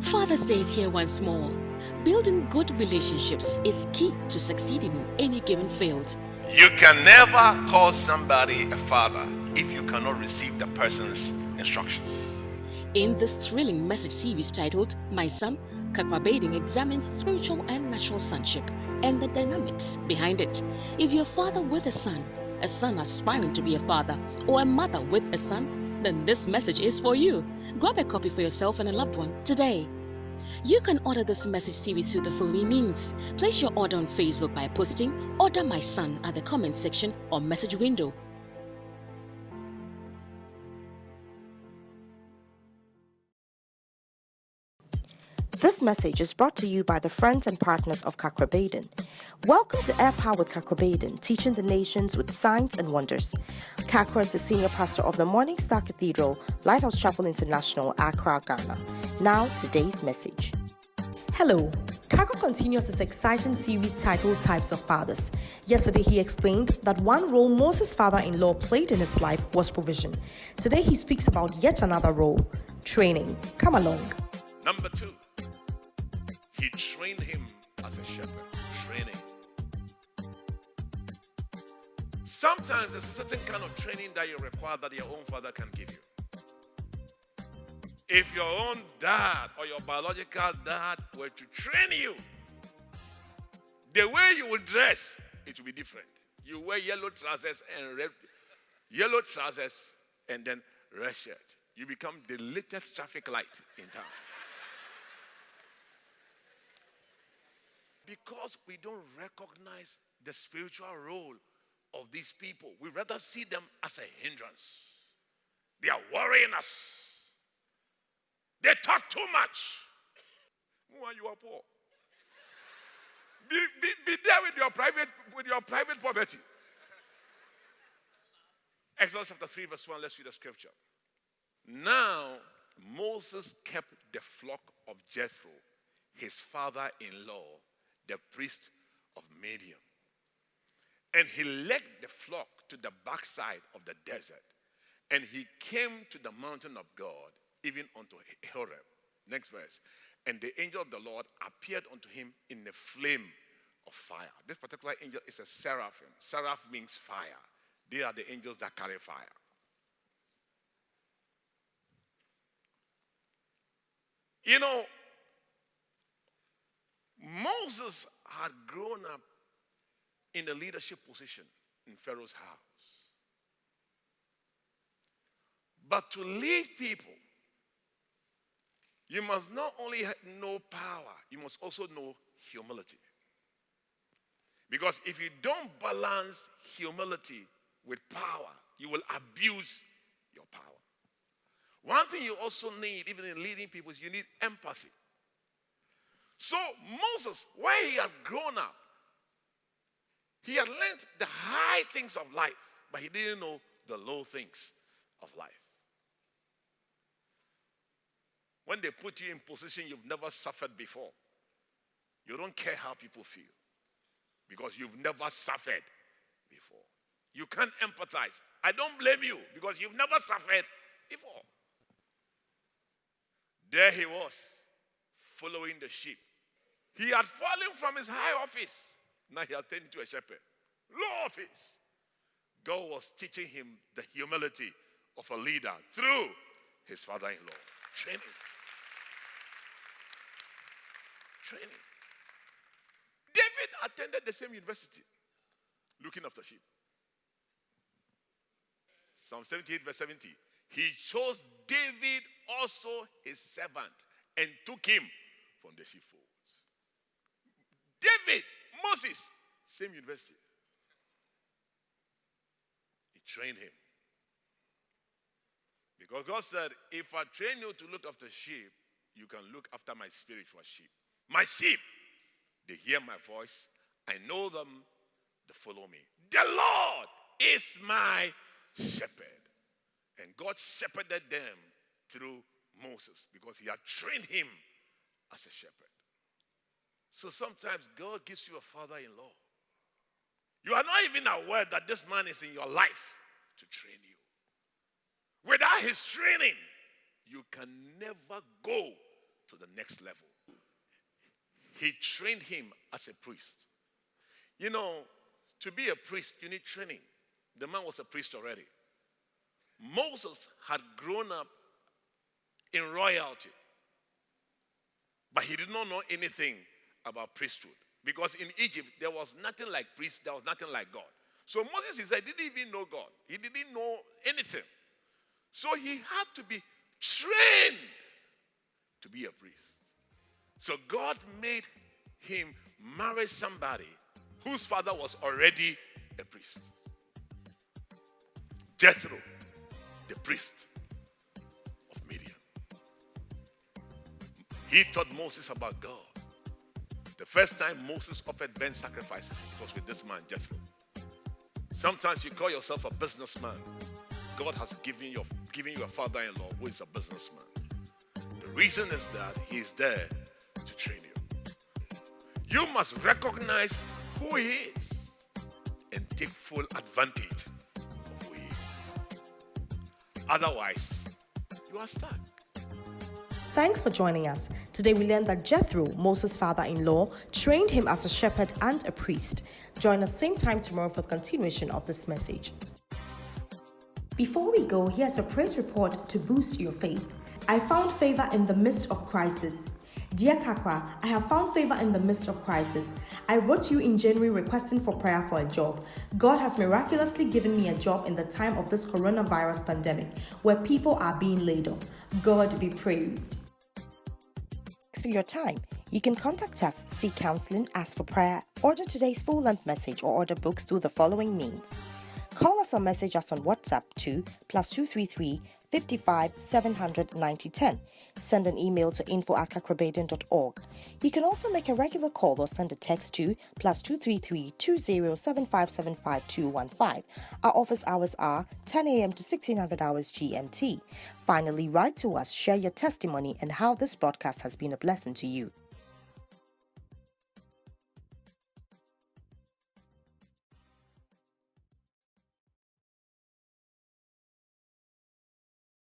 Father's Day is here once more. Building good relationships is key to succeeding in any given field. You can never call somebody a father if you cannot receive the person's instructions. In this thrilling message series titled My Son, Kakwabading examines spiritual and natural sonship and the dynamics behind it. If you're a father with a son aspiring to be a father, or a mother with a son, then this message is for you. Grab a copy for yourself and a loved one today. You can order this message series through the following means. Place your order on Facebook by posting Order My Son at the comment section or message window. This message is brought to you by the friends and partners of Kakwabading. Welcome to Air Power with Kakwabading, teaching the nations with signs and wonders. Kakwa is the senior pastor of the Morning Star Cathedral, Lighthouse Chapel International, Accra, Ghana. Now, today's message. Hello. Kakwa continues his exciting series titled Types of Fathers. Yesterday, he explained that one role Moses' father-in-law played in his life was provision. Today, he speaks about yet another role, training. Come along. Number 2, he trained him as a shepherd. Training. Sometimes there's a certain kind of training that you require that your own father can give you. If your own dad or your biological dad were to train you, the way you would dress, it will be different. You wear yellow trousers and then red shirt. You become the latest traffic light in town. Because we don't recognize the spiritual role of these people, we rather see them as a hindrance. They are worrying us. They talk too much. When you are poor, be there with your private poverty. Exodus chapter 3 verse 1. Let's read the scripture. Now Moses kept the flock of Jethro, his father-in-law, the priest of Midian. And he led the flock to the backside of the desert. And he came to the mountain of God, even unto Horeb. Next verse. And the angel of the Lord appeared unto him in a flame of fire. This particular angel is a seraphim. Seraph means fire. They are the angels that carry fire. You know, Moses had grown up in a leadership position in Pharaoh's house. But to lead people, you must not only know power, you must also know humility. Because if you don't balance humility with power, you will abuse your power. One thing you also need, even in leading people, is you need empathy. So Moses, where he had grown up, he had learned the high things of life, but he didn't know the low things of life. When they put you in position you've never suffered before, you don't care how people feel because you've never suffered before. You can't empathize. I don't blame you because you've never suffered before. There he was, following the sheep. He had fallen from his high office. Now he has turned into a shepherd. Low office. God was teaching him the humility of a leader through his father-in-law. Training. David attended the same university, looking after sheep. Psalm 78 verse 70. He chose David also his servant and took him from the sheepfolds. David, Moses, same university. He trained him. Because God said, if I train you to look after sheep, you can look after my spiritual sheep. My sheep, they hear my voice. I know them, they follow me. The Lord is my shepherd. And God shepherded them through Moses because he had trained him as a shepherd. So sometimes God gives you a father-in-law. You are not even aware that this man is in your life to train you. Without his training, you can never go to the next level. He trained him as a priest. You know, to be a priest, you need training. The man was a priest already. Moses had grown up in royalty, but he did not know anything about priesthood. Because in Egypt, there was nothing like priests, there was nothing like God. So Moses, he said, didn't even know God. He didn't know anything. So he had to be trained to be a priest. So God made him marry somebody whose father was already a priest. Jethro, the priest of Midian. He taught Moses about God. The first time Moses offered burnt sacrifices, it was with this man, Jethro. Sometimes you call yourself a businessman. God has given you a father-in-law who is a businessman. The reason is that he is there to train you. You must recognize who he is and take full advantage of who he is. Otherwise, you are stuck. Thanks for joining us. Today we learned that Jethro, Moses' father-in-law, trained him as a shepherd and a priest. Join us same time tomorrow for the continuation of this message. Before we go, here's a praise report to boost your faith. I found favor in the midst of crisis. Dear Kakra, I have found favor in the midst of crisis. I wrote you in January requesting for prayer for a job. God has miraculously given me a job in the time of this coronavirus pandemic, where people are being laid off. God be praised. Thanks for your time. You can contact us, seek counseling, ask for prayer, order today's full-length message, or order books through the following means. Call us or message us on WhatsApp to +233 55 700 9010. Send an email to info@kakrabaden.org. You can also make a regular call or send a text to +233 20 7575 215. Our office hours are 10 a.m. to 1600 hours GMT. Finally, write to us, share your testimony and how this broadcast has been a blessing to you.